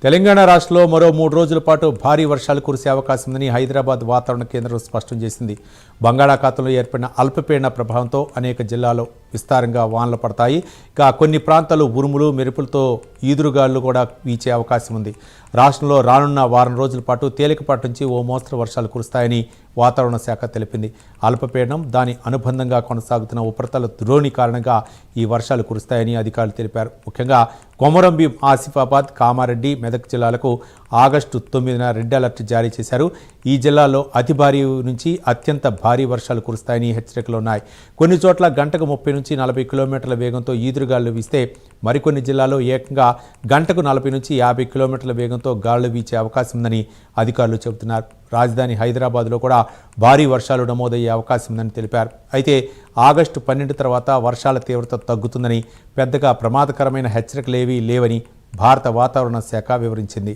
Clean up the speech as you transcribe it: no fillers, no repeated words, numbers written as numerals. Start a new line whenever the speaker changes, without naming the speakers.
తెలంగాణ రాష్ట్రంలో మరో 3 రోజుల పాటు భారీ వర్షాలు కురిసే అవకాశం ఉందని హైదరాబాద్ వాతావరణ కేంద్రం స్పష్టం చేసింది. బంగాళాఖాతంలో ఏర్పడిన అల్పపీడన ప్రభావంతో అనేక జిల్లాల్లో విస్తారంగా వానలు పడతాయి. ఇక కొన్ని ప్రాంతాలు ఉరుములు మెరుపులతో ఈదురుగాలు కూడా వీచే అవకాశం ఉంది. రాష్ట్రంలో రానున్న వారం రోజుల పాటు తేలికపాటి నుంచి ఓ మోస్తరు వర్షాలు కురుస్తాయని వాతావరణ శాఖ తెలిపింది. అల్పపీడనం దాని అనుబంధంగా కొనసాగుతున్న ఉపరితల ద్రోణి కారణంగా ఈ వర్షాలు కురుస్తాయని అధికారులు తెలిపారు. ముఖ్యంగా కొమరంభీం, ఆసిఫాబాద్, కామారెడ్డి, మెదక్ జిల్లాలకు ఆగస్టు 9న రెడ్ అలర్ట్ జారీ చేశారు. ఈ జిల్లాల్లో అతి భారీ నుంచి అత్యంత భారీ వర్షాలు కురుస్తాయని హెచ్చరికలు ఉన్నాయి. కొన్ని చోట్ల గంటకు 30 నుంచి 40 కిలోమీటర్ల వేగంతో ఈదురుగాలు వీస్తే మరికొన్ని జిల్లాల్లో ఏకంగా గంటకు 40 నుంచి 50 కిలోమీటర్ల వేగంతో గాలులు వీచే అవకాశం ఉందని అధికారులు చెబుతున్నారు. రాజధాని హైదరాబాద్లో కూడా భారీ వర్షాలు నమోదయ్యే అవకాశం ఉందని తెలిపారు. అయితే ఆగస్టు 12 తర్వాత వర్షాల తీవ్రత తగ్గుతుందని, పెద్దగా ప్రమాదకరమైన హెచ్చరికలేవీ లేవని భారత వాతావరణ శాఖ వివరించింది.